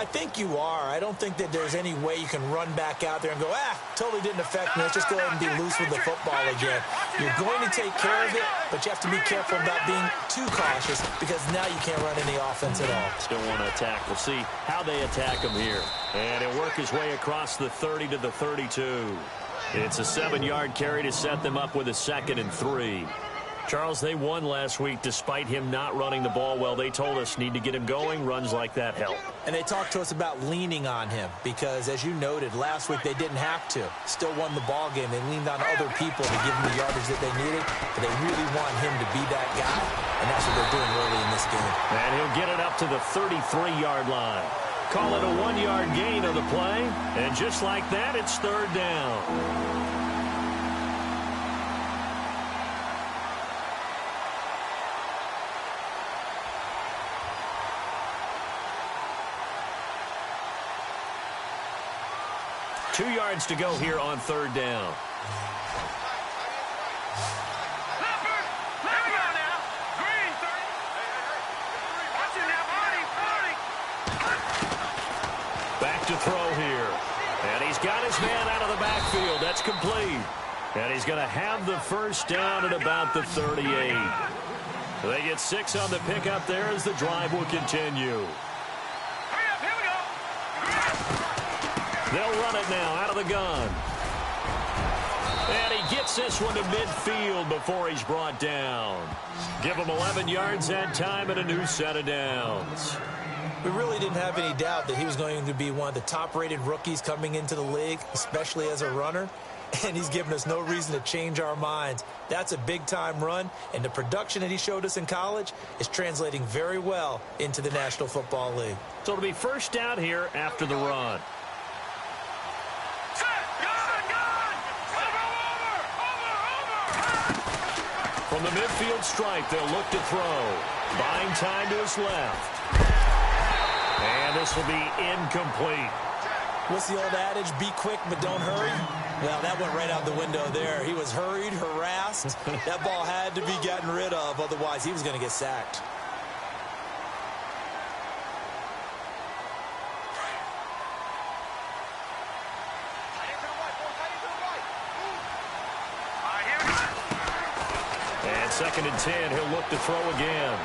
I think you are. I don't think that there's any way you can run back out there and go, totally didn't affect me. Let's just go ahead and be loose with the football again. You're going to take care of it, but you have to be careful about being too cautious because now you can't run any offense at all. Still want to attack. We'll see how they attack him here. And he'll work his way across the 30 to the 32. It's a 7-yard carry to set them up with a 2nd and 3. Charles, they won last week despite him not running the ball well. They told us need to get him going. Runs like that help. And they talked to us about leaning on him because, as you noted, last week they didn't have to. Still won the ball game. They leaned on other people to give him the yardage that they needed, but they really want him to be that guy, and that's what they're doing early in this game. And he'll get it up to the 33-yard line. Call it a 1-yard gain of the play, and just like that, it's 3rd down. Two yards to go here on 3rd down. Back to throw here. And he's got his man out of the backfield. That's complete. And he's going to have the 1st down at about the 38. They get 6 on the pickup there as the drive will continue. They'll run it now out of the gun. And he gets this one to midfield before he's brought down. Give him 11 yards that time and a new set of downs. We really didn't have any doubt that he was going to be one of the top-rated rookies coming into the league, especially as a runner. And he's given us no reason to change our minds. That's a big-time run, and the production that he showed us in college is translating very well into the National Football League. So it'll be 1st down here after the run. From the midfield stripe, they'll look to throw. Buying time to his left. And this will be incomplete. What's the old adage? Be quick, but don't hurry. Well, that went right out the window there. He was hurried, harassed. That ball had to be gotten rid of, otherwise he was going to get sacked. And 2nd and 10, he'll look to throw again.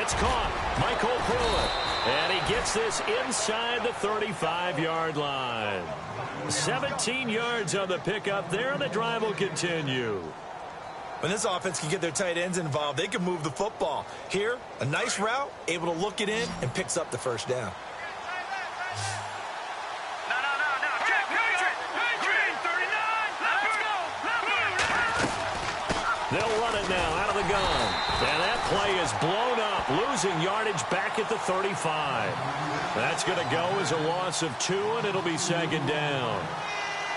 It's caught. Michael Pruitt. And he gets this inside the 35-yard line. 17 yards on the pickup there, and the drive will continue. When this offense can get their tight ends involved, they can move the football. Here, a nice route, able to look it in, and picks up the 1st down. They'll run it now out of the gun. And that play is blown up, losing yardage back at the 35. That's going to go as a loss of 2, and it'll be 2nd down.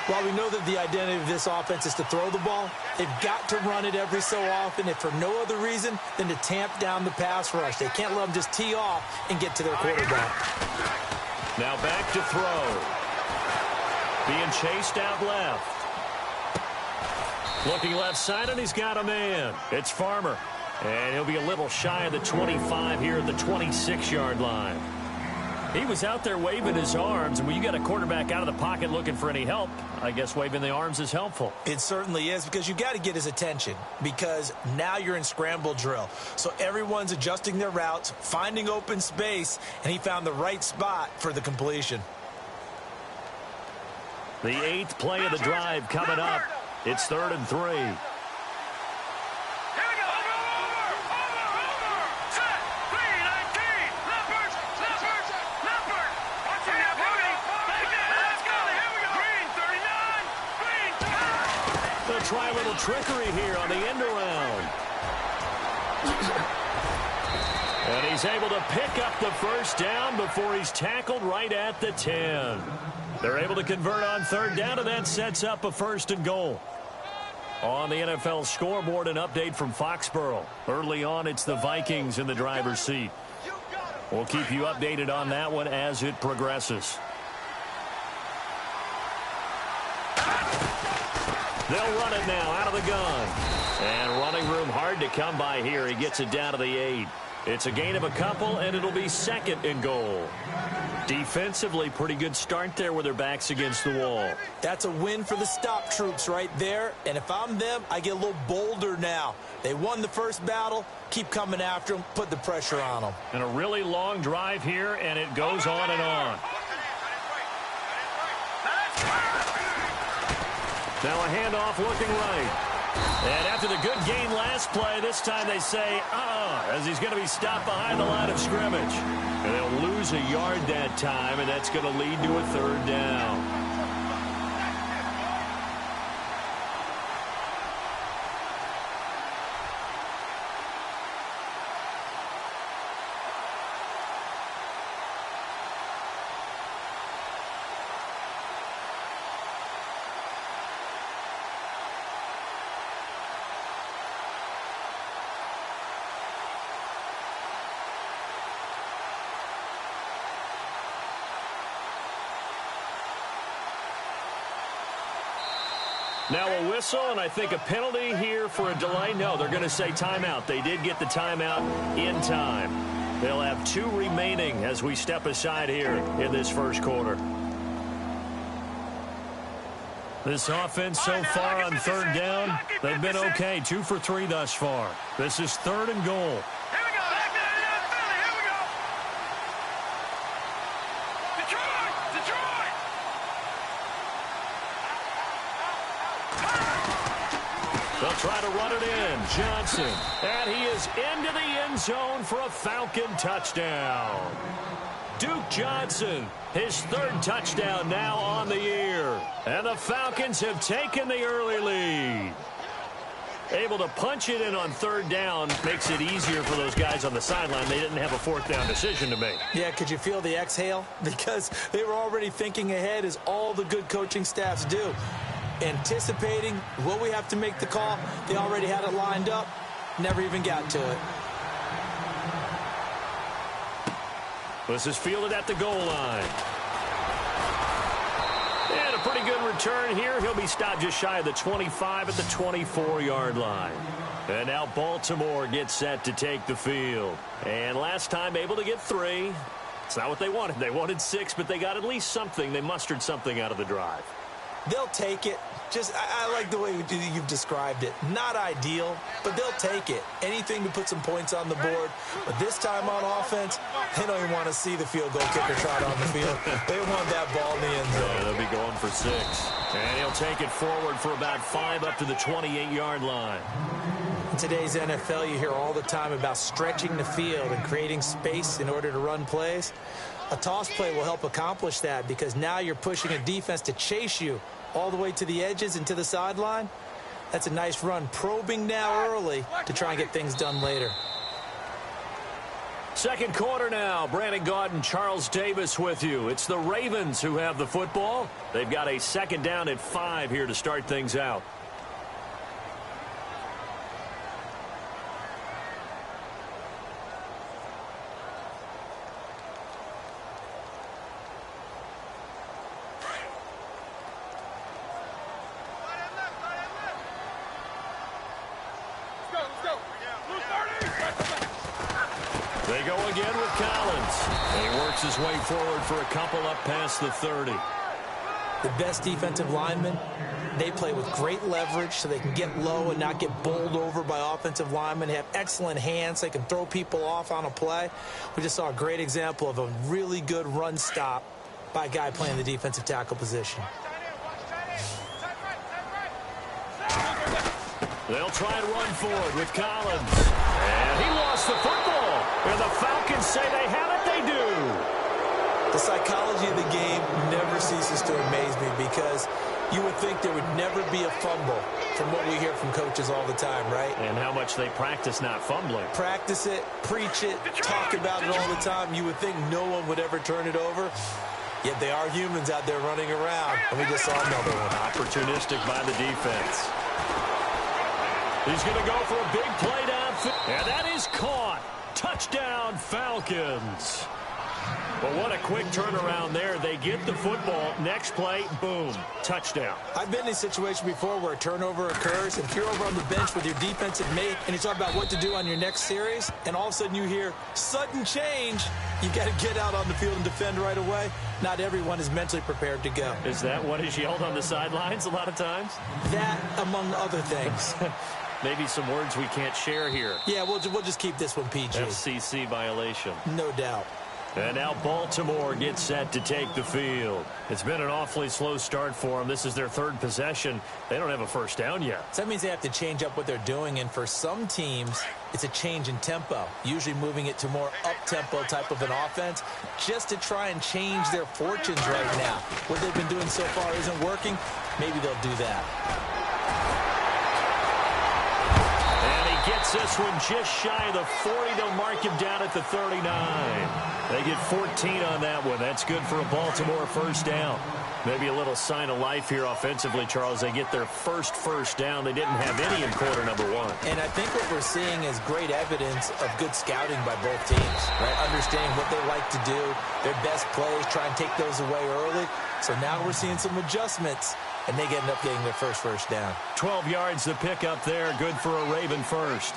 While we know that the identity of this offense is to throw the ball, they've got to run it every so often, if for no other reason than to tamp down the pass rush. They can't let them just tee off and get to their quarterback. Now back to throw. Being chased out left. Looking left side, and he's got a man. It's Farmer. And he'll be a little shy of the 25 here at the 26-yard line. He was out there waving his arms, and when you got a quarterback out of the pocket looking for any help, I guess waving the arms is helpful. It certainly is, because you got to get his attention, because now you're in scramble drill. So everyone's adjusting their routes, finding open space, and he found the right spot for the completion. The 8th play of the drive coming up. It's 3rd and 3. They'll try a little trickery here on the end around. And he's able to pick up the 1st down before he's tackled right at the 10. They're able to convert on 3rd down, and that sets up a 1st and goal. On the NFL scoreboard, an update from Foxborough. Early on, it's the Vikings in the driver's seat. We'll keep you updated on that one as it progresses. They'll run it now out of the gun. And running room hard to come by here. He gets it down to the 8. It's a gain of a couple, and it'll be 2nd and goal. Defensively, pretty good start there with their backs against the wall. That's a win for the stop troops right there. And if I'm them, I get a little bolder now. They won the first battle. Keep coming after them. Put the pressure on them. And a really long drive here, and it goes on and on. Now a handoff looking right. And after the good gain last play, this time they say, as he's going to be stopped behind the line of scrimmage. And they'll lose a yard that time, and that's going to lead to a 3rd down. Now a whistle, and I think a penalty here for a delay. No, they're going to say timeout. They did get the timeout in time. They'll have 2 remaining as we step aside here in this first quarter. This offense so far on 3rd down, they've been okay. 2 for 3 thus far. This is 3rd and goal. They'll try to run it in. Johnson. And he is into the end zone for a Falcon touchdown. Duke Johnson, his 3rd touchdown now on the year. And the Falcons have taken the early lead. Able to punch it in on 3rd down makes it easier for those guys on the sideline. They didn't have a 4th down decision to make. Yeah, could you feel the exhale? Because they were already thinking ahead, as all the good coaching staffs do. Anticipating what we have to make the call. They already had it lined up. Never even got to it. This is fielded at the goal line. And a pretty good return here. He'll be stopped just shy of the 25 at the 24-yard line. And now Baltimore gets set to take the field. And last time able to get 3. It's not what they wanted. They wanted 6, but they got at least something. They mustered something out of the drive. They'll take it. I like the way you've described it. Not ideal, but they'll take it. Anything to put some points on the board. But this time on offense, they don't even want to see the field goal kicker trot on the field. They want that ball in the end zone. Yeah, they'll be going for 6. And he'll take it forward for about 5 up to the 28-yard line. In today's NFL, you hear all the time about stretching the field and creating space in order to run plays. A toss play will help accomplish that, because now you're pushing a defense to chase you all the way to the edges and to the sideline. That's a nice run. Probing now early to try and get things done later. Second quarter now. Brandon Gaudin, Charles Davis with you. It's the Ravens who have the football. They've got a 2nd down at 5 here to start things out. They go again with Collins. And he works his way forward for a couple up past the 30. The best defensive linemen, they play with great leverage so they can get low and not get bowled over by offensive linemen. They have excellent hands. They can throw people off on a play. We just saw a great example of a really good run stop by a guy playing the defensive tackle position. They'll try and run forward with Collins. And he lost the football. And the Falcons say they have it. They do. The psychology of the game never ceases to amaze me, because you would think there would never be a fumble from what we hear from coaches all the time, right? And how much they practice not fumbling. Practice it, preach it, talk about it all the time. You would think no one would ever turn it over. Yet they are humans out there running around. And we just saw another one. Opportunistic by the defense. He's going to go for a big play downfield. And that is caught. Touchdown, Falcons. Well, what a quick turnaround there. They get the football. Next play, boom, touchdown. I've been in a situation before where a turnover occurs, and if you're over on the bench with your defensive mate and you talk about what to do on your next series, and all of a sudden you hear sudden change, you got to get out on the field and defend right away. Not everyone is mentally prepared to go. Is that what is yelled on the sidelines a lot of times? That, among other things. Maybe some words we can't share here. Yeah, we'll just keep this one PG. FCC violation. No doubt. And now Baltimore gets set to take the field. It's been an awfully slow start for them. This is their third possession. They don't have a first down yet. So that means they have to change up what they're doing, and for some teams, it's a change in tempo, usually moving it to more up-tempo type of an offense, just to try and change their fortunes right now. What they've been doing so far isn't working. Maybe they'll do that. Gets this one just shy of the 40. They'll mark him down at the 39. They get 14 on that one. That's good for a Baltimore first down. Maybe a little sign of life here offensively, Charles. They get their first down. They didn't have any in quarter number one. And I think what we're seeing is great evidence of good scouting by both teams, right? Understanding what they like to do, their best plays, try and take those away early. So now we're seeing some adjustments, and they end up getting their first down. 12 yards to pick up there. Good for a Raven first.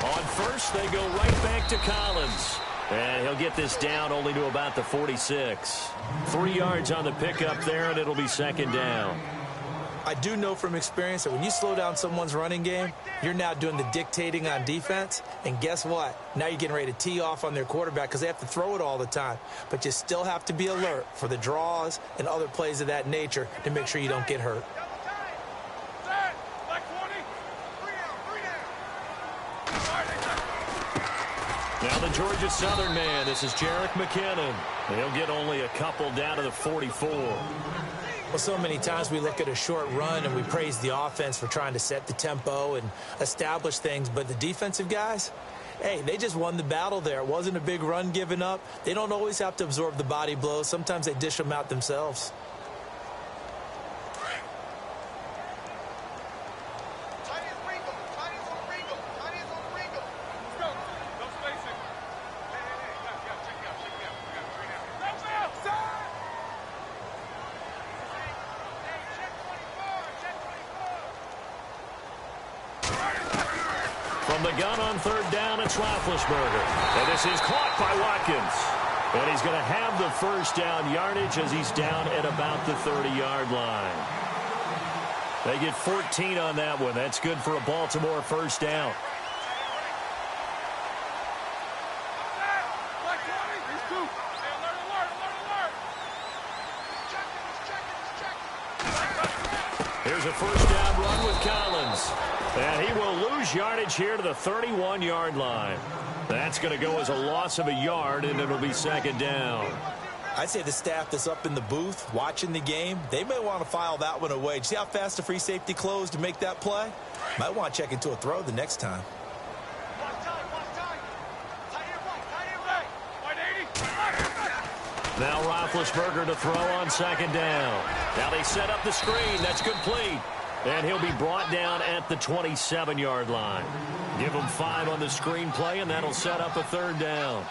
On first, they go right back to Collins. And he'll get this down only to about the 46. 3 yards on the pickup there, and it'll be second down. I do know from experience that when you slow down someone's running game, you're now doing the dictating on defense. And guess what? Now you're getting ready to tee off on their quarterback because they have to throw it all the time. But you still have to be alert for the draws and other plays of that nature to make sure you don't get hurt. Now the Georgia Southern man, this is Jerick McKinnon. He'll get only a couple down to the 44. Well, so many times we look at a short run and we praise the offense for trying to set the tempo and establish things, but the defensive guys, hey, they just won the battle there. It wasn't a big run given up. They don't always have to absorb the body blows. Sometimes they dish them out themselves. From the gun on third down, it's Roethlisberger. And this is caught by Watkins. And he's going to have the first down yardage as he's down at about the 30-yard line. They get 14 on that one. That's good for a Baltimore first down. Here's a first down run with Collins. And he will lose yardage here to the 31-yard line. That's going to go as a loss of a yard, and it'll be second down. I'd say the staff that's up in the booth watching the game, they may want to file that one away. See how fast the free safety closed to make that play? Might want to check into a throw the next time. Now Roethlisberger to throw on second down. Now they set up the screen. That's complete. And he'll be brought down at the 27-yard line. Give him 5 on the screen play, and that'll set up a third down.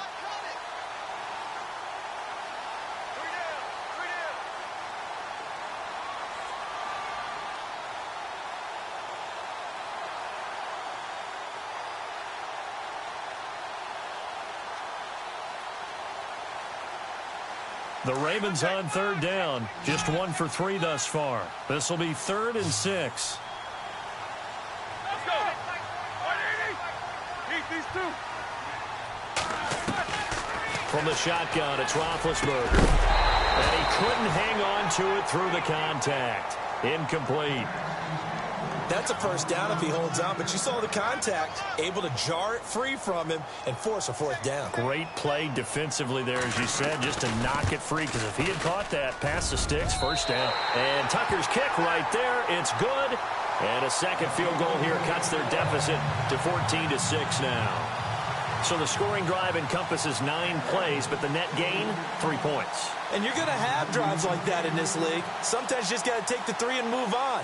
The Ravens on third down. Just 1 for 3 thus far. This will be 3rd and 6. Let's go. Keep these two. From the shotgun, it's Roethlisberger. And he couldn't hang on to it through the contact. Incomplete. That's a first down if he holds on, but you saw the contact, able to jar it free from him and force a 4th down. Great play defensively there, as you said, just to knock it free, because if he had caught that, past the sticks, first down. And Tucker's kick right there, it's good. And a second field goal here cuts their deficit to 14-6 now. So the scoring drive encompasses 9 plays, but the net gain, 3 points. And you're going to have drives like that in this league. Sometimes you just got to take the 3 and move on.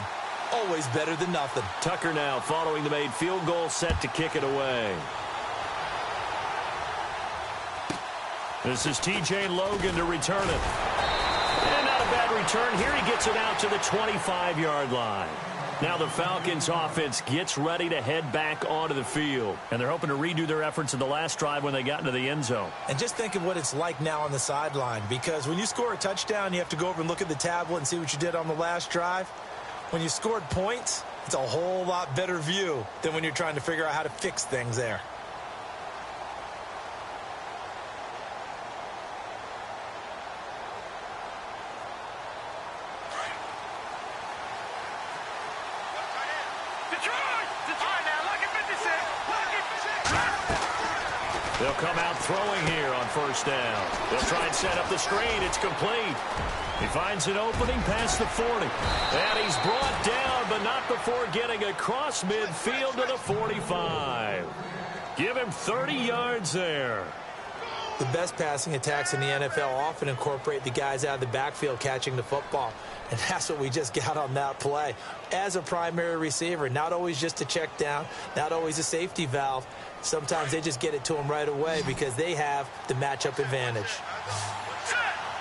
always better than nothing. Tucker now following the made field goal, set to kick it away. This is T.J. Logan to return it. And not a bad return. Here he gets it out to the 25-yard line. Now the Falcons offense gets ready to head back onto the field. And they're hoping to redo their efforts in the last drive when they got into the end zone. And just think of what it's like now on the sideline. Because when you score a touchdown, you have to go over and look at the tablet and see what you did on the last drive. When you scored points, it's a whole lot better view than when you're trying to figure out how to fix things there. They'll come out throwing here on first down. They'll try and set up the screen. It's complete. He finds an opening past the 40. And he's brought down, but not before getting across midfield to the 45. Give him 30 yards there. The best passing attacks in the NFL often incorporate the guys out of the backfield catching the football. And that's what we just got on that play. As a primary receiver, not always just a check down, not always a safety valve. Sometimes they just get it to them right away because they have the matchup advantage. Set.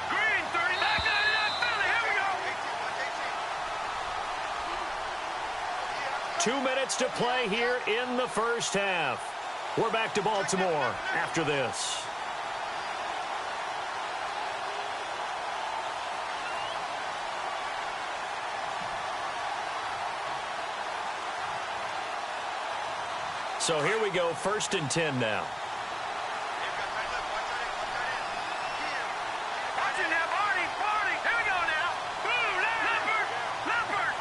Green, 30. Back out of that Philly. Here we go. 2 minutes to play here in the first half. We're back to Baltimore after this. So here we go, 1st and 10 now. Watch it now, Barney. Here we go now. Boom, Leopard.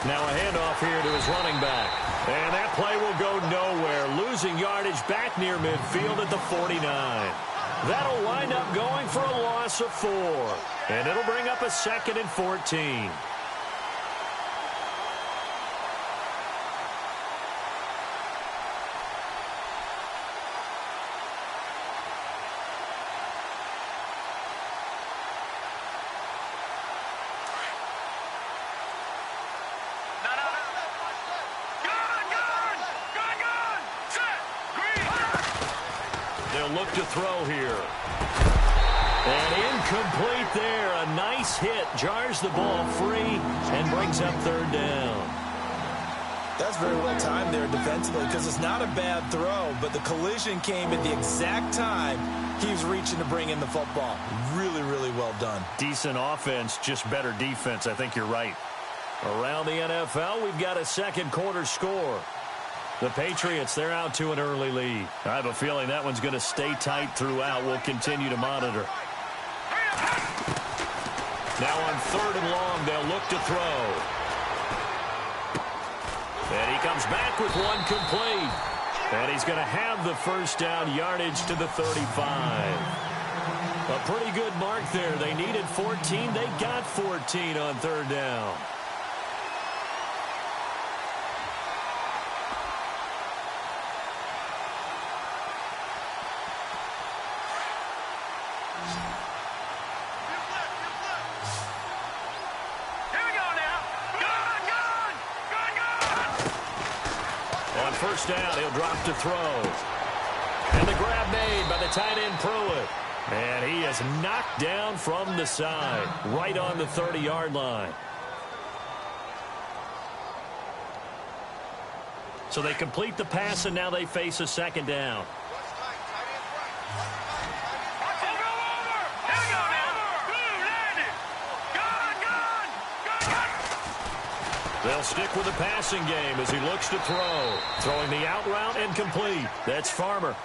Now a handoff here to his running back. And that play will go nowhere. Losing yardage back near midfield at the 49. That'll wind up going for a loss of 4. And it'll bring up a 2nd and 14. Look to throw here. And incomplete there. A nice hit. Jars the ball free and brings up 3rd down. That's very well timed there defensively because it's not a bad throw, but the collision came at the exact time he was reaching to bring in the football. Really, really well done. Decent offense, just better defense. I think you're right. Around the NFL, we've got a 2nd quarter score. The Patriots, they're out to an early lead. I have a feeling that one's going to stay tight throughout. We'll continue to monitor. Now on 3rd and long, they'll look to throw. And he comes back with one complete. And he's going to have the 1st down yardage to the 35. A pretty good mark there. They needed 14. They got 14 on 3rd down. First down, he'll drop to throw. And the grab made by the tight end Pruitt. And he is knocked down from the side, right on the 30-yard line. So they complete the pass, and now they face a 2nd down. They'll stick with the passing game as he looks to throw. Throwing the out route and complete. That's Farmer.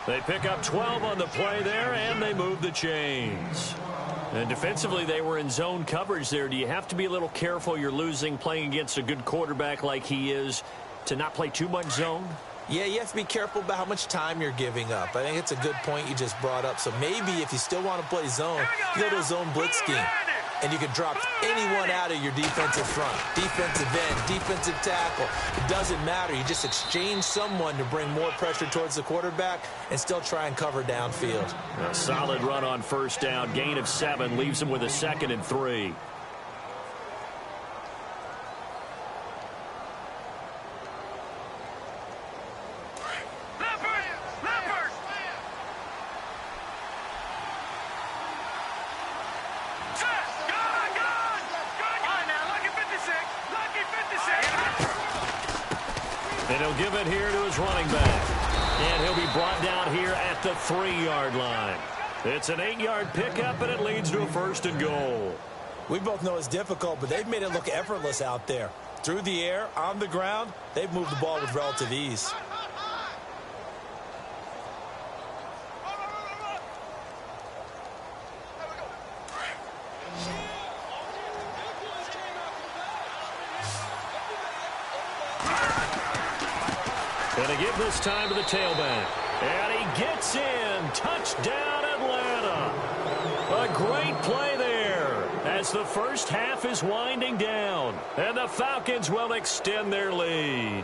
They pick up 12 on the play there, and they move the chains. And defensively, they were in zone coverage there. Do you have to be a little careful? You're losing playing against a good quarterback like he is to not play too much zone? Yeah, you have to be careful about how much time you're giving up. I think it's a good point you just brought up. So maybe if you still want to play zone, you go to a zone blitz scheme. and you can drop anyone out of your defensive front. Defensive end, defensive tackle. It doesn't matter. You just exchange someone to bring more pressure towards the quarterback and still try and cover downfield. A solid run on first down. Gain of 7 leaves him with a 2nd and 3. And he'll give it here to his running back. And he'll be brought down here at the 3-yard line. It's an 8-yard pickup, and it leads to a 1st and goal. We both know it's difficult, but they've made it look effortless out there. Through the air, on the ground, they've moved the ball with relative ease. And they give this time to the tailback. And he gets in. Touchdown, Atlanta. A great play there as the first half is winding down. And the Falcons will extend their lead.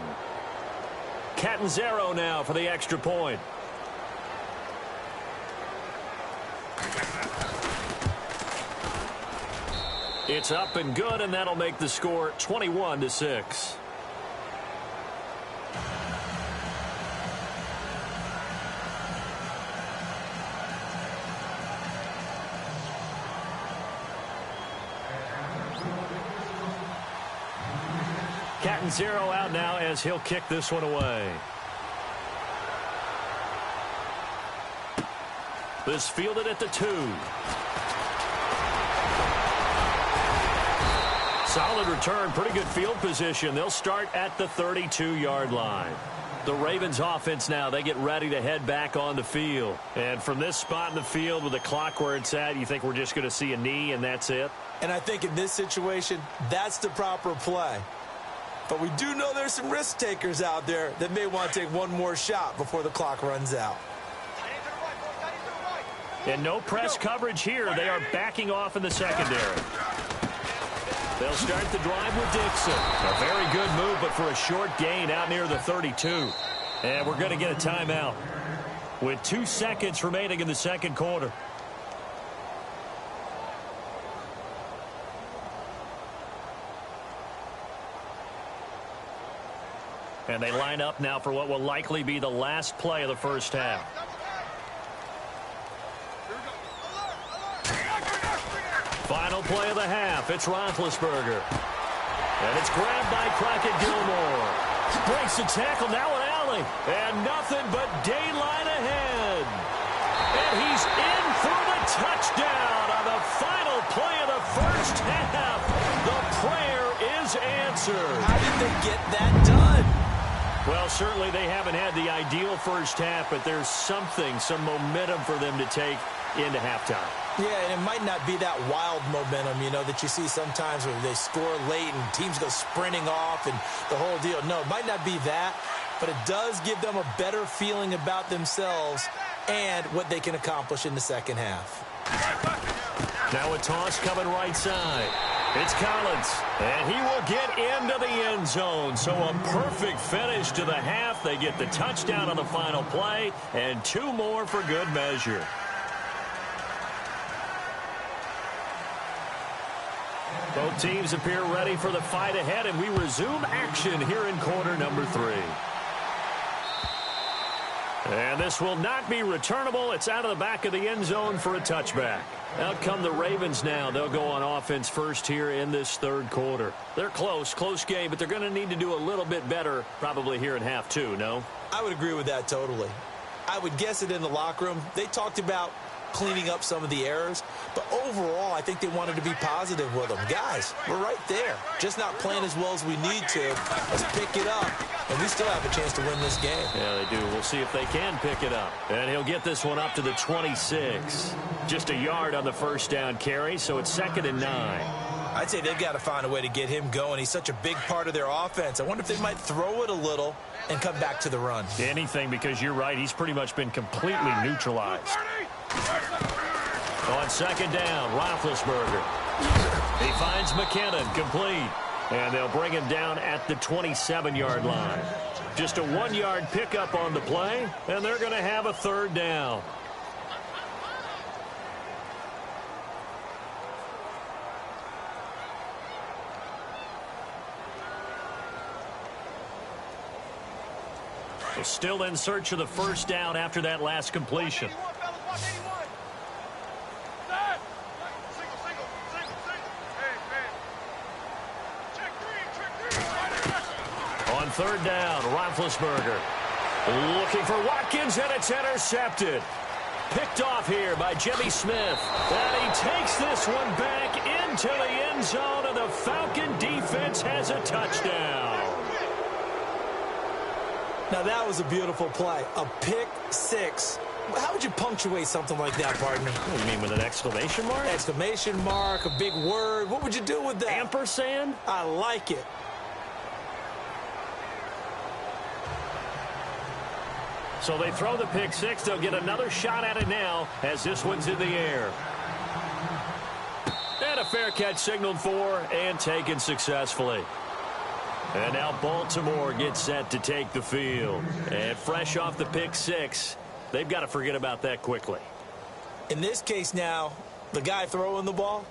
Catanzaro now for the extra point. It's up and good, and that'll make the score 21-6. Catanzaro out now as he'll kick this one away. This fielded at the 2. Solid return, pretty good field position. They'll start at the 32-yard line. The Ravens offense now, they get ready to head back on the field. And from this spot in the field with the clock where it's at, you think we're just going to see a knee and that's it? And I think in this situation, that's the proper play. But we do know there's some risk takers out there that may want to take one more shot before the clock runs out. And no press coverage here. They are backing off in the secondary. They'll start the drive with Dixon. A very good move, but for a short gain out near the 32. And we're going to get a timeout with 2 seconds remaining in the second quarter. And they line up now for what will likely be the last play of the first half. Final play of the half. It's Roethlisberger. And it's grabbed by Crockett Gilmore. Breaks the tackle, now an alley. And nothing but daylight ahead. And he's in for the touchdown on the final play of the first half. The prayer is answered. How did they get that done? Well, certainly they haven't had the ideal first half, but there's some momentum for them to take into halftime. Yeah, and it might not be that wild momentum, you know, that you see sometimes where they score late and teams go sprinting off and the whole deal. No, it might not be that, but it does give them a better feeling about themselves and what they can accomplish in the second half. Now a toss coming right side. It's Collins, and he will get into the end zone. So a perfect finish to the half. They get the touchdown on the final play, and 2 more for good measure. Both teams appear ready for the fight ahead, and we resume action here in quarter number 3. And this will not be returnable. It's out of the back of the end zone for a touchback. Out come the Ravens now. They'll go on offense first here in this third quarter. They're close game, but they're going to need to do a little bit better probably here in half 2, no? I would agree with that totally. I would guess it in the locker room. They talked about cleaning up some of the errors, but overall I think they wanted to be positive with them. Guys, we're right there, just not playing as well as we need to. Let's pick it up, and we still have a chance to win this game. Yeah, they do. We'll see if they can pick it up. And he'll get this one up to the 26. Just a yard on the first down carry, so it's 2nd and 9. I'd say they've got to find a way to get him going. He's such a big part of their offense. I wonder if they might throw it a little and come back to the run. Anything, because you're right, he's pretty much been completely neutralized. On 2nd down, Roethlisberger. He finds McKinnon, complete. And they'll bring him down at the 27-yard line. Just a 1-yard pickup on the play, and they're going to have a third down. They're still in search of the first down after that last completion. On third down, Roethlisberger looking for Watkins, and it's intercepted. Picked off here by Jimmy Smith. And he takes this one back into the end zone, and the Falcon defense has a touchdown. Now, that was a beautiful play. A pick six. How would you punctuate something like that, partner? What do you mean, with an exclamation mark? Exclamation mark, a big word. What would you do with that? Ampersand? I like it. So they throw the pick six. They'll get another shot at it now as this one's in the air. And a fair catch signaled for and taken successfully. And now Baltimore gets set to take the field. And fresh off the pick six, they've got to forget about that quickly. In this case now, the guy throwing the ball,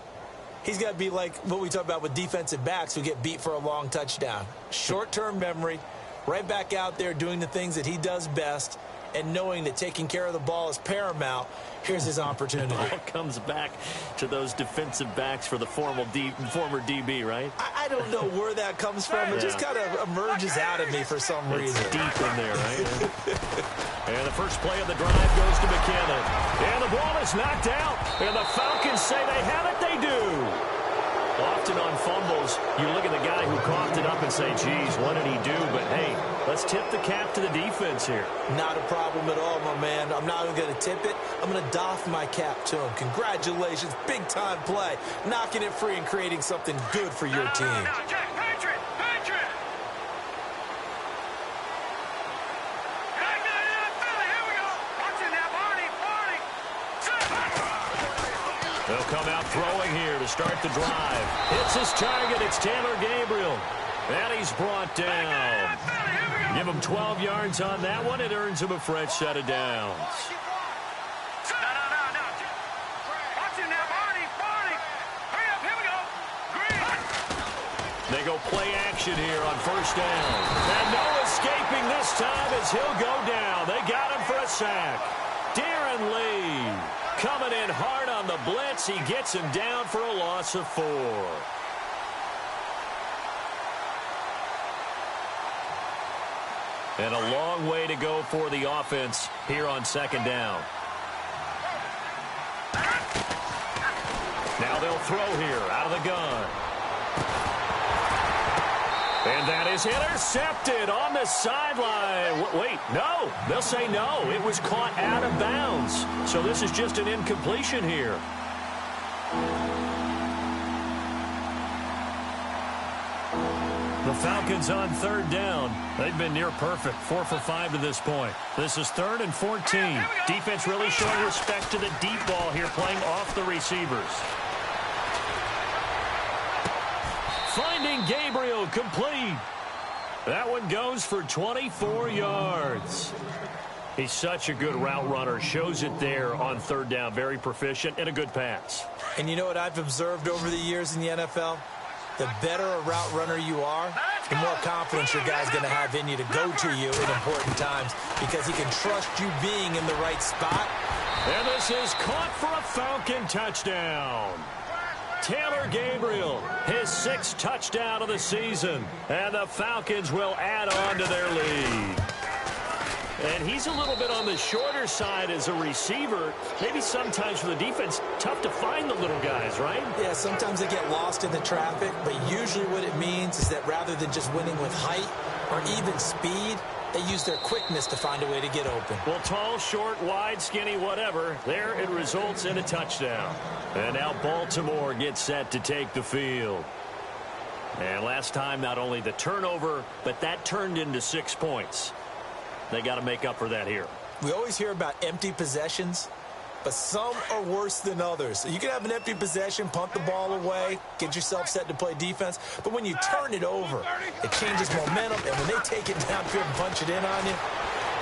he's got to be like what we talk about with defensive backs who get beat for a long touchdown. Short-term memory, right back out there doing the things that he does best, and knowing that taking care of the ball is paramount. Here's his opportunity. It all comes back to those defensive backs for the former DB, right? I don't know where that comes from. It just kind of emerges out of me for some reason. It's deep in there, right? And the first play of the drive goes to McKinnon. And the ball is knocked out. And the Falcons say they have it. They do. Often on fumbles, you look at the guy who coughed it up and say, geez, what did he do? But, hey, let's tip the cap to the defense here. Not a problem at all, my man. I'm not even going to tip it. I'm going to doff my cap to him. Congratulations. Big-time play. Knocking it free and creating something good for your team. No, Jack, Patriot! Patriot! Here we go! Watching that, Barney! They'll come out throwing here to start the drive. Hits his target. It's Taylor Gabriel. And he's brought down. Give him 12 yards on that one. It earns him a fresh set of downs. No. Watching that, Barney! Hurry up, here we go! Green! They go play action here on first down. And no escaping this time as he'll go down. They got him for a sack. Darren Lee coming in hard on the blitz. He gets him down for a loss of 4. And a long way to go for the offense here on second down. Now they'll throw here out of the gun. And that is intercepted on the sideline. Wait, no. They'll say no. It was caught out of bounds. So this is just an incompletion here. The Falcons on third down. They've been near perfect. 4 for 5 to this point. This is 3rd and 14. Defense really showing respect to the deep ball here, playing off the receivers. Finding Gabriel, complete. That one goes for 24 yards. He's such a good route runner. Shows it there on third down. Very proficient and a good pass. And you know what I've observed over the years in the NFL? The better a route runner you are, the more confidence your guy's going to have in you to go to you in important times because he can trust you being in the right spot. And this is caught for a Falcon touchdown. Taylor Gabriel, his 6th touchdown of the season. And the Falcons will add on to their lead. And he's a little bit on the shorter side as a receiver. Maybe sometimes for the defense, tough to find the little guys, right? Yeah, sometimes they get lost in the traffic, but usually what it means is that rather than just winning with height or even speed, they use their quickness to find a way to get open. Well, tall, short, wide, skinny, whatever, there it results in a touchdown. And now Baltimore gets set to take the field. And last time, not only the turnover, but that turned into 6 points. They got to make up for that here. We always hear about empty possessions. but some are worse than others. So you can have an empty possession, punt the ball away, get yourself set to play defense, but when you turn it over, it changes momentum, and when they take it downfield and punch it in on you,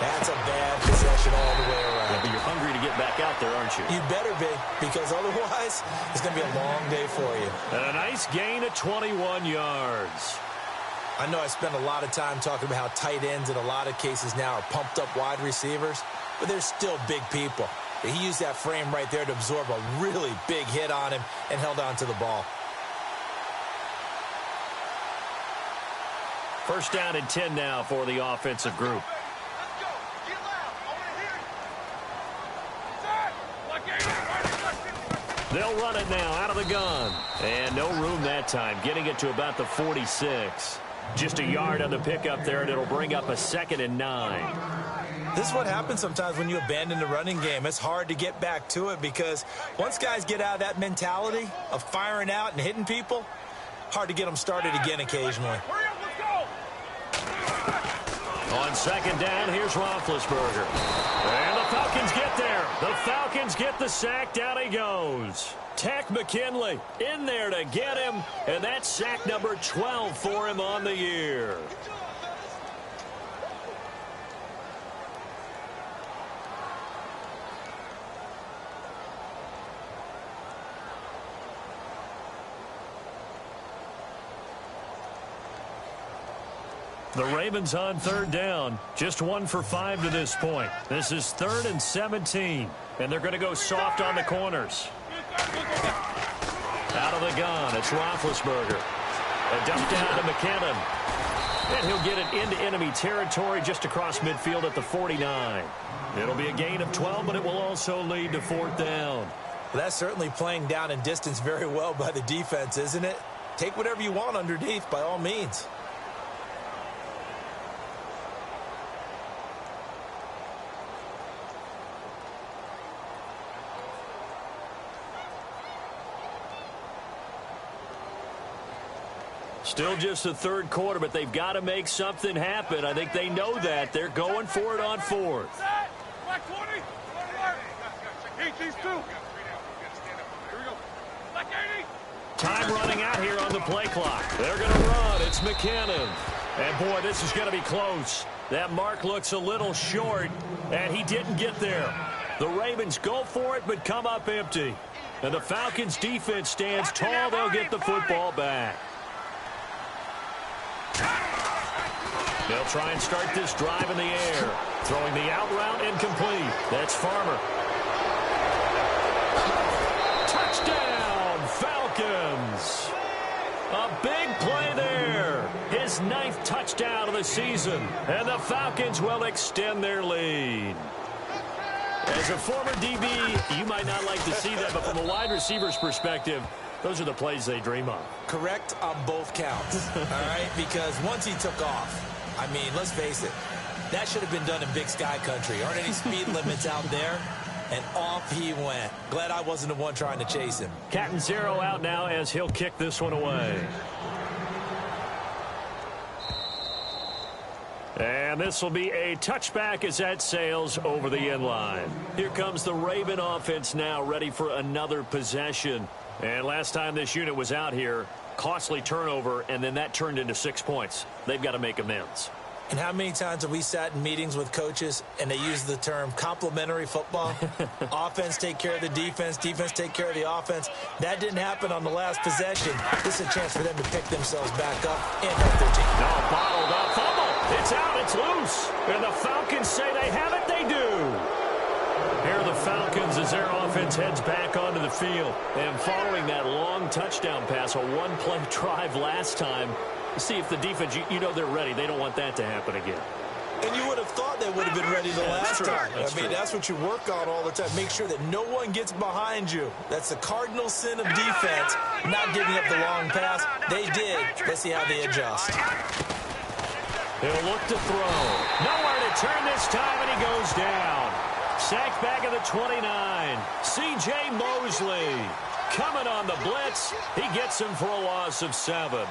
that's a bad possession all the way around. Yeah, but you're hungry to get back out there, aren't you? You better be, because otherwise, it's going to be a long day for you. And a nice gain of 21 yards. I know I spend a lot of time talking about how tight ends in a lot of cases now are pumped up wide receivers, but they're still big people. He used that frame right there to absorb a really big hit on him and held on to the ball. First down and 10 now for the offensive group. They'll run it now out of the gun. And no room that time, getting it to about the 46. Just a yard on the pickup there, and it'll bring up a 2nd and 9. This is what happens sometimes when you abandon the running game. It's hard to get back to it because once guys get out of that mentality of firing out and hitting people, hard to get them started again occasionally. On 2nd down, here's Roethlisberger. And the Falcons get there. The Falcons get the sack. Down he goes. Takk McKinley in there to get him, and that's sack number 12 for him on the year. The Ravens on 3rd down. Just 1 for 5 to this point. This is 3rd and 17, and they're going to go soft on the corners. Out of the gun, it's Roethlisberger. A dump down to McKinnon. And he'll get it into enemy territory just across midfield at the 49. It'll be a gain of 12, but it will also lead to 4th down. Well, that's certainly playing down in distance very well by the defense, isn't it? Take whatever you want underneath, by all means. Still just the 3rd quarter, but they've got to make something happen. I think they know that. They're going for it on 4th. Time running out here on the play clock. They're going to run. It's McKinnon. And, boy, this is going to be close. That mark looks a little short, and he didn't get there. The Ravens go for it, but come up empty. And the Falcons' defense stands tall. They'll get the football back. They'll try and start this drive in the air. Throwing the out route incomplete. That's Farmer. Touchdown, Falcons. A big play there. His 9th touchdown of the season. And the Falcons will extend their lead. As a former DB, you might not like to see that, but from a wide receiver's perspective, those are the plays they dream of. Correct on both counts, all right? Because once he took off, I mean, let's face it, that should have been done in Big Sky country. Aren't any speed limits out there? And off he went. Glad I wasn't the one trying to chase him. Catanzaro out now as he'll kick this one away. And this will be a touchback as that sails over the end line. Here comes the Raven offense now, ready for another possession. And last time this unit was out here, costly turnover, and then that turned into 6 points. They've got to make amends. And how many times have we sat in meetings with coaches and they use the term complementary football? Offense take care of the defense, defense take care of the offense. That didn't happen on the last possession. This is a chance for them to pick themselves back up and help their team. No, bottled up, fumble. It's out, it's loose. And the Falcons say they have it, they do. Here are the Falcons as their offense heads back onto the field. And following that long touchdown pass, a one-play drive last time, see if the defense, you know they're ready. They don't want that to happen again. And you would have thought they would have been ready the last time. That's true. That's what you work on all the time. Make sure that no one gets behind you. That's the cardinal sin of defense, not giving up the long pass. They did. Let's see how they adjust. He'll look to throw. Nowhere to turn this time, and he goes down. Sacked back at the 29. C.J. Mosley coming on the blitz. He gets him for a loss of 7.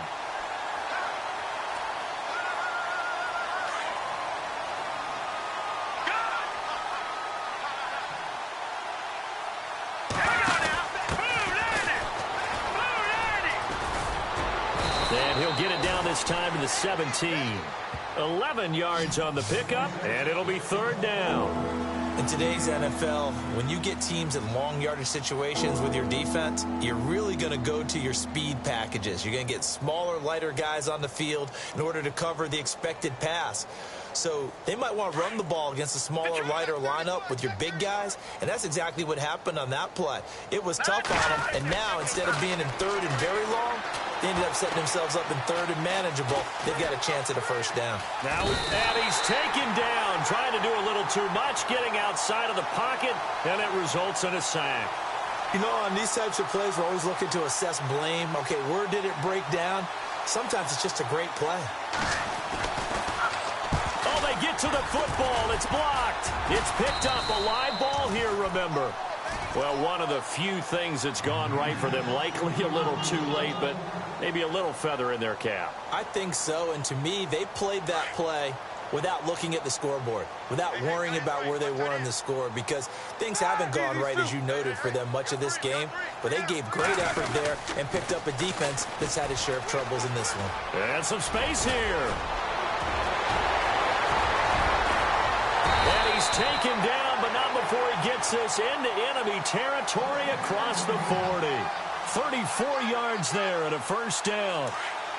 he'll get it down this time to the 17. 11 yards on the pickup, and it'll be third down. In today's NFL, when you get teams in long yardage situations with your defense, you're really going to go to your speed packages. You're going to get smaller, lighter guys on the field in order to cover the expected pass. So they might want to run the ball against a smaller, lighter lineup with your big guys, and that's exactly what happened on that play. It was tough on them, and now instead of being in third and very long, they ended up setting themselves up in third and manageable. They've got a chance at a first down. Now he's taken down, trying to do a little too much, getting outside of the pocket, and it results in a sack. You know, on these types of plays, we're always looking to assess blame. Okay, where did it break down? Sometimes it's just a great play. Oh, they get to the football. It's blocked. It's picked up. A live ball here, remember. Well, one of the few things that's gone right for them. Likely a little too late, but maybe a little feather in their cap. I think so, and to me, they played that play without looking at the scoreboard, without worrying about where they were in the score, because things haven't gone right, as you noted, for them much of this game. But they gave great effort there and picked up a defense that's had its share of troubles in this one. And some space here. And he's taken down, but not before he gets this into enemy territory across the 40. 34 yards there and a first down.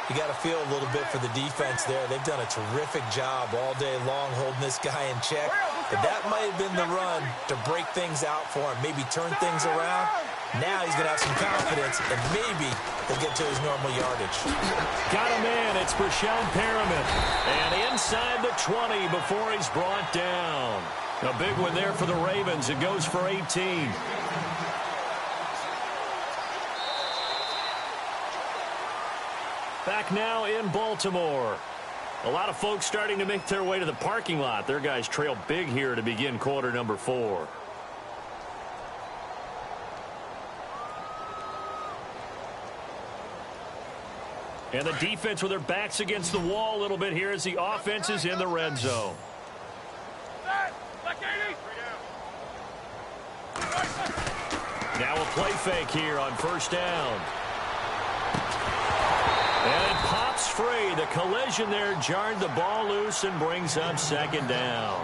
You got to feel a little bit for the defense there. They've done a terrific job all day long holding this guy in check. But that might have been the run to break things out for him, maybe turn things around. Now he's going to have some confidence, and maybe he'll get to his normal yardage. Got a man. It's Brashad Perriman. And inside the 20 before he's brought down. A big one there for the Ravens. It goes for 18. Back now in Baltimore. A lot of folks starting to make their way to the parking lot. Their guys trail big here to begin quarter number 4. And the defense with their backs against the wall a little bit here as the offense is in the red zone. Now a play fake here on first down. And it pops free. The collision there jarred the ball loose and brings up second down.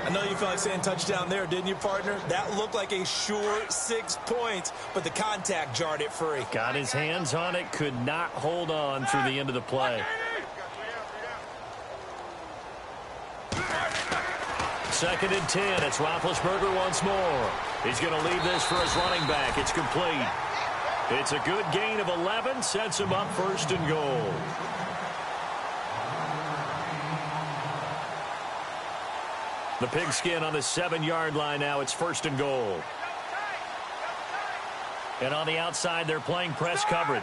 I know you felt like saying touchdown there, didn't you, partner? That looked like a sure 6 points, but the contact jarred it free. Got his hands on it, could not hold on through the end of the play. Second and 10. It's Roethlisberger once more. He's going to leave this for his running back. It's complete. It's a good gain of 11. Sets him up first and goal. The pigskin on the 7-yard line now. It's first and goal. And on the outside, they're playing press coverage.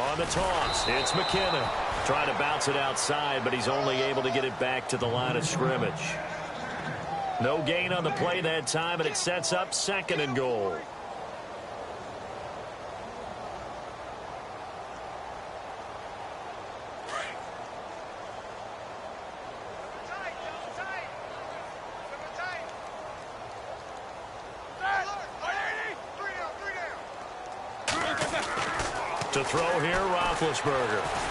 On the toss, it's McKinnon. Trying to bounce it outside, but he's only able to get it back to the line of scrimmage. No gain on the play that time, and it sets up second and goal. To throw here, Roethlisberger.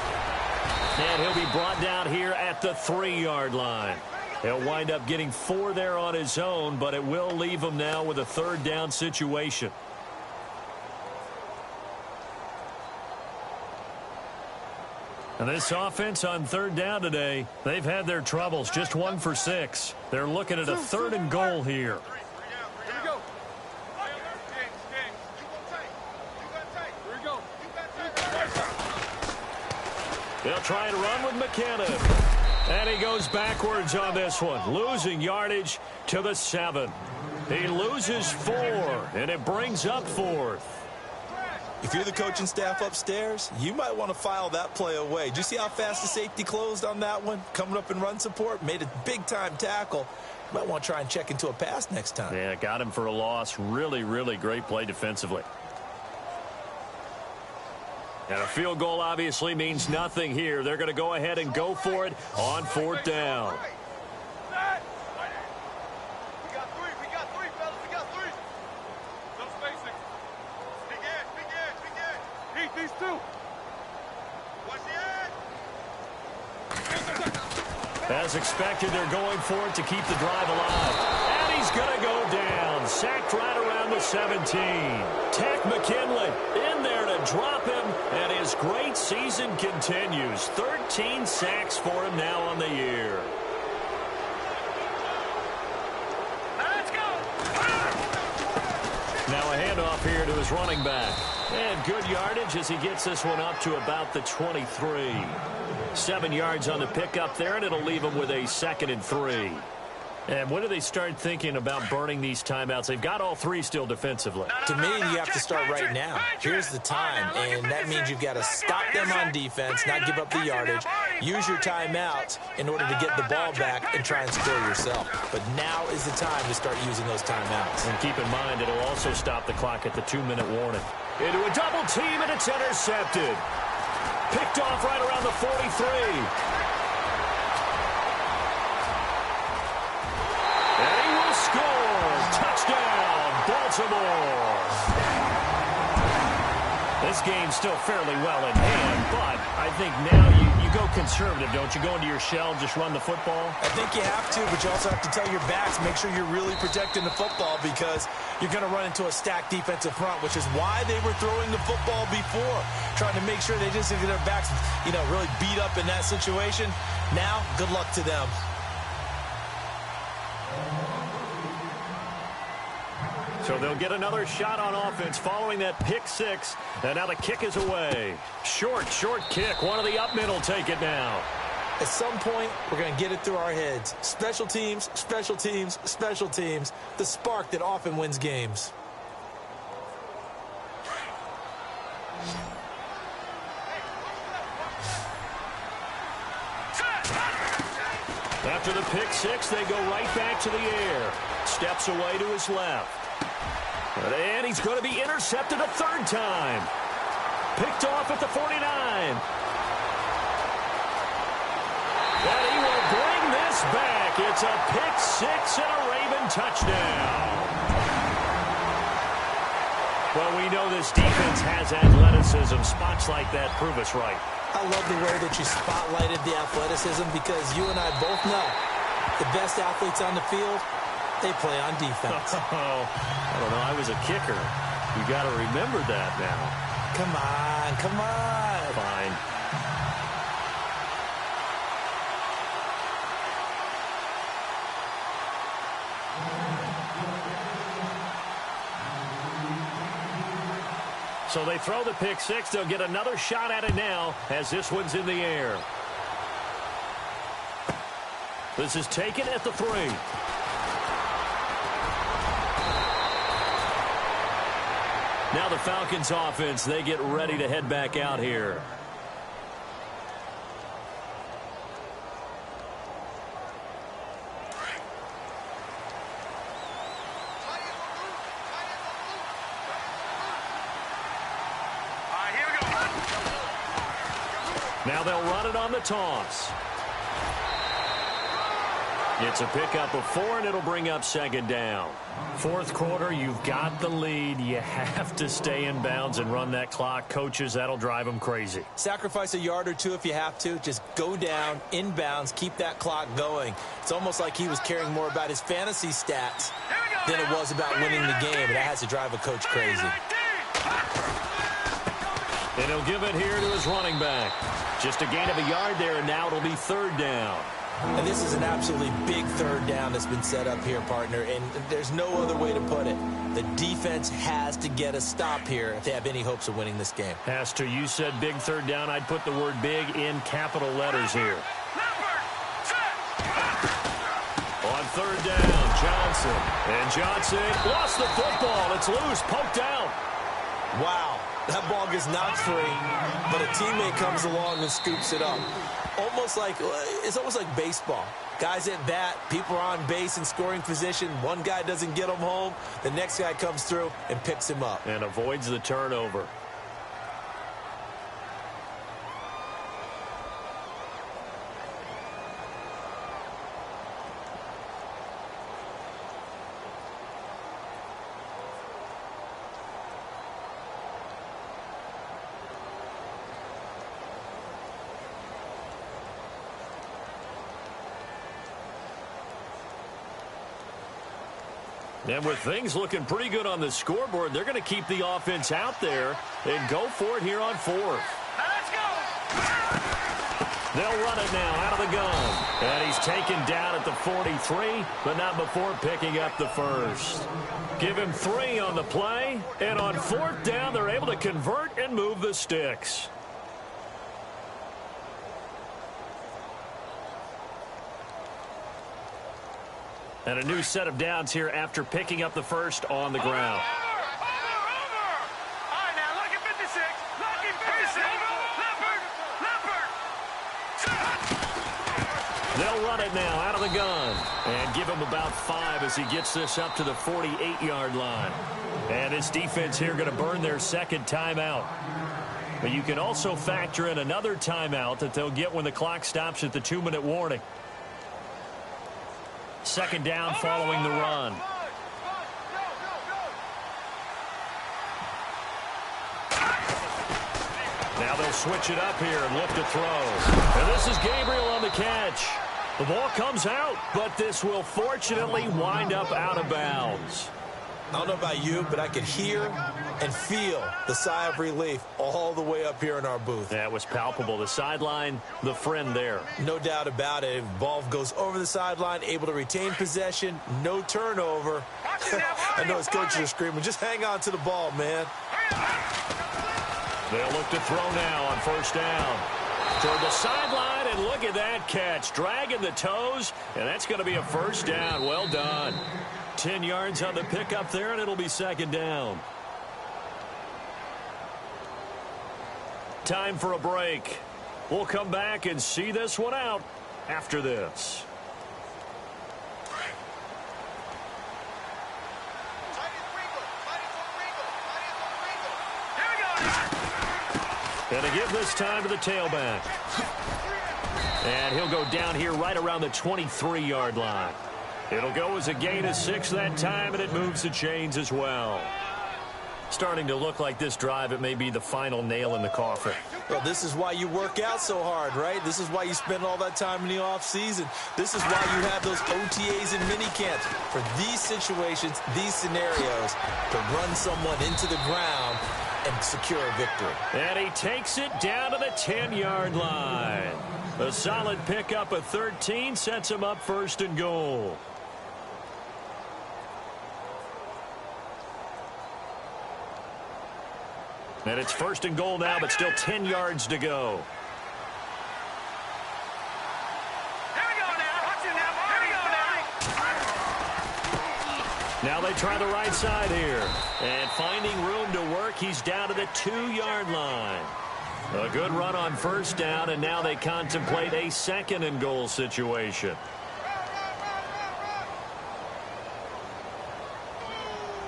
And he'll be brought down here at the 3-yard line. He'll wind up getting 4 there on his own, but it will leave him now with a third down situation. And this offense on third down today, they've had their troubles. Just 1 for 6. They're looking at a third and goal here. They'll try and run with McKinnon. And he goes backwards on this one, losing yardage to the 7. He loses 4, and it brings up 4th. If you're the coaching staff upstairs, you might want to file that play away. Did you see how fast the safety closed on that one? Coming up in run support, made a big-time tackle. You might want to try and check into a pass next time. Yeah, got him for a loss. Really, really great play defensively. And a field goal obviously means nothing here. They're going to go ahead and go for it on 4th down. As expected, they're going for it to keep the drive alive. And he's going to go down. Sacked right around the 17. Tech McKinley in there to drop him. And his great season continues. 13 sacks for him now on the year. Let's go. Now a handoff here to his running back. And good yardage as he gets this one up to about the 23. 7 yards on the pickup there, and it'll leave him with a 2nd and 3. And when do they start thinking about burning these timeouts? They've got all 3 still defensively. To me, you have to start right now. Here's the time, and that means you've got to stop them on defense, not give up the yardage, use your timeouts in order to get the ball back and try and score yourself. But now is the time to start using those timeouts. And keep in mind, it'll also stop the clock at the 2-minute warning. Into a double team, and it's intercepted. Picked off right around the 43. And he will score. Touchdown, Baltimore. This game's still fairly well in hand, but I think now you go conservative, don't you? Go into your shell, just run the football? I think you have to, but you also have to tell your backs, make sure you're really protecting the football because you're going to run into a stacked defensive front, which is why they were throwing the football before, trying to make sure they just get their backs, really beat up in that situation. Now, good luck to them. So they'll get another shot on offense following that pick 6. And now the kick is away. Short kick. One of the up middle take it now. At some point, we're going to get it through our heads. Special teams, special teams, special teams. The spark that often wins games. After the pick 6, they go right back to the air. Steps away to his left. And he's going to be intercepted a 3rd time. Picked off at the 49. And he will bring this back. It's a pick 6 and a Raven touchdown. Well, we know this defense has athleticism. Spots like that prove us right. I love the way that you spotlighted the athleticism because you and I both know the best athletes on the field, they play on defense. I don't know. I was a kicker. You got to remember that now. Come on. Fine. So they throw the pick 6. They'll get another shot at it now as this one's in the air. This is taken at the 3. Now the Falcons offense, they get ready to head back out here. Now they'll run it on the toss. It's a pickup of 4, and it'll bring up 2nd down. 4th quarter, you've got the lead. You have to stay in bounds and run that clock. Coaches, that'll drive them crazy. Sacrifice a yard or 2 if you have to. Just go down, in bounds, keep that clock going. It's almost like he was caring more about his fantasy stats than it was about winning the game, and that has to drive a coach crazy. And he'll give it here to his running back. Just a gain of a yard there, and now it'll be 3rd down. And this is an absolutely big 3rd down that's been set up here, partner, and there's no other way to put it. The defense has to get a stop here if they have any hopes of winning this game. Has to. You said big 3rd down. I'd put the word big in capital letters here. On 3rd down, Johnson. And Johnson lost the football. It's loose, poked out. Wow, that ball gets knocked free, but a teammate comes along and scoops it up. It's almost like baseball. Guys at bat, people are on base in scoring position. One guy doesn't get him home. The next guy comes through and picks him up. And avoids the turnover. And with things looking pretty good on the scoreboard, they're going to keep the offense out there and go for it here on fourth. Now let's go. They'll run it now out of the gun. And he's taken down at the 43, but not before picking up the first. Give him 3 on the play, and on fourth down, they're able to convert and move the sticks. And a new set of downs here after picking up the first on the ground. Over. All right, now, lucky 56. Lucky 56. Leopard. They'll run it now out of the gun and give him about 5 as he gets this up to the 48-yard line. And this defense here going to burn their second timeout. But you can also factor in another timeout that they'll get when the clock stops at the 2-minute warning. Second down following the run. Now they'll switch it up here and look to throw. And this is Gabriel on the catch. The ball comes out, but this will fortunately wind up out of bounds. I don't know about you, but I could hear and feel the sigh of relief all the way up here in our booth. That was palpable. The sideline, the friend there. No doubt about it. Ball goes over the sideline, able to retain possession, no turnover. I know his coaches are screaming, just hang on to the ball, man. They'll look to throw now on first down. Toward the sideline, and look at that catch. Dragging the toes, and that's going to be a first down. Well done. 10 yards on the pickup there, and it'll be second down. Time for a break. We'll come back and see this one out after this. And to give this time to the tailback. And he'll go down here right around the 23-yard line. It'll go as a gain of 6 that time, and it moves the chains as well. Starting to look like this drive, it may be the final nail in the coffin. Well, this is why you work out so hard, right? This is why you spend all that time in the offseason. This is why you have those OTAs and mini camps. For these situations, these scenarios, to run someone into the ground and secure a victory. And he takes it down to the 10-yard line. A solid pickup of 13 sets him up first and goal. And it's first and goal now, but still 10 yards to go. Now they try the right side here. And finding room to work, he's down to the 2-yard line. A good run on first down, and now they contemplate a second and goal situation.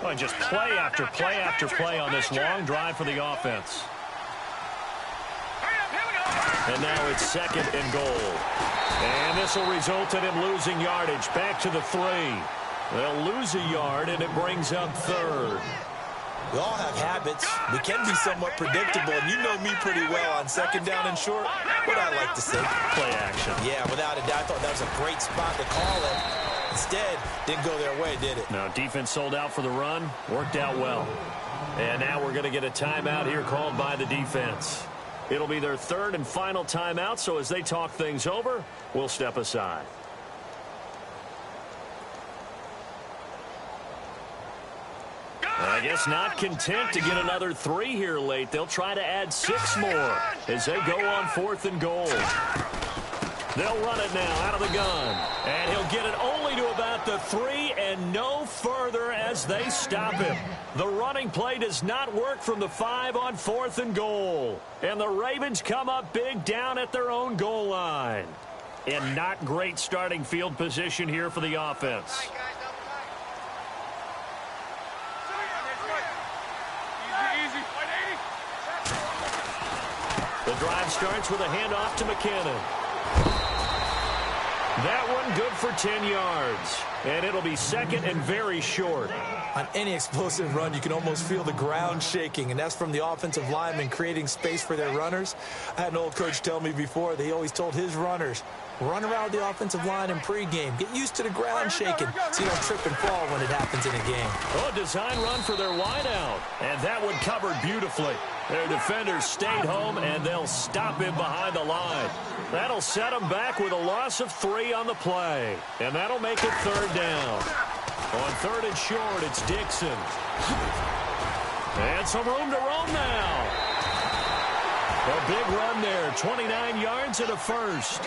Well, just play after play after play on this long drive for the offense. And now it's second and goal. And this will result in him losing yardage. Back to the 3. They'll lose a yard, and it brings up third. We all have habits. We can be somewhat predictable, and you know me pretty well on second down and short. What I like to say. Play action. Yeah, without a doubt. I thought that was a great spot to call it. Instead, didn't go their way, did it? No, defense sold out for the run. Worked out well. And now we're going to get a timeout here called by the defense. It'll be their third and final timeout, so as they talk things over, we'll step aside. I guess not content to get another 3 here late. They'll try to add 6 more as they go on fourth and goal. They'll run it now out of the gun. And he'll get it only to about the 3 and no further as they stop him. The running play does not work from the 5 on fourth and goal. And the Ravens come up big down at their own goal line. And not great starting field position here for the offense. The drive starts with a handoff to McKinnon. That one good for 10 yards. And it'll be second and very short. On any explosive run, you can almost feel the ground shaking, and that's from the offensive linemen creating space for their runners. I had an old coach tell me before that he always told his runners, Run around with the offensive line in pregame. Get used to the ground shaking so you don't trip and fall when it happens in a game. Oh, design run for their wideout. And that one covered beautifully. Their defenders stayed home, and they'll stop him behind the line. That'll set them back with a loss of 3 on the play. And that'll make it third down. On third and short, it's Dixon. And some room to roam now. A big run there, 29 yards and a first.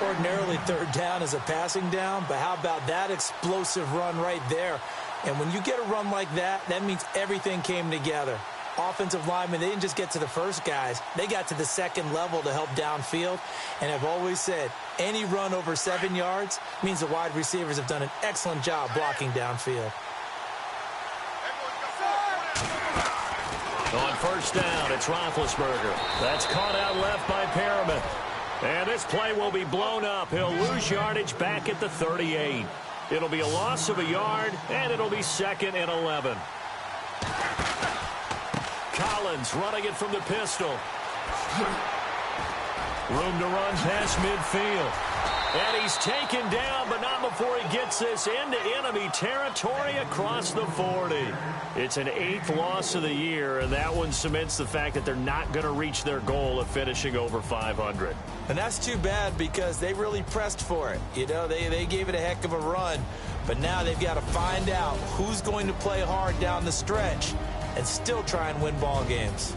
Ordinarily, third down is a passing down, but how about that explosive run right there? And when you get a run like that, that means everything came together. Offensive linemen, they didn't just get to the first guys. They got to the second level to help downfield. And I've always said, any run over 7 yards means the wide receivers have done an excellent job blocking downfield. On first down, it's Roethlisberger. That's caught out left by Perriman. And this play will be blown up. He'll lose yardage back at the 38. It'll be a loss of a yard, and it'll be 2nd and 11. Collins running it from the pistol. Room to run past midfield. And he's taken down, but not before he gets this into enemy territory across the 40. It's an 8th loss of the year, and that one cements the fact that they're not going to reach their goal of finishing over 500. And that's too bad because they really pressed for it. You know, they gave it a heck of a run, but now they've got to find out who's going to play hard down the stretch and still try and win ball games.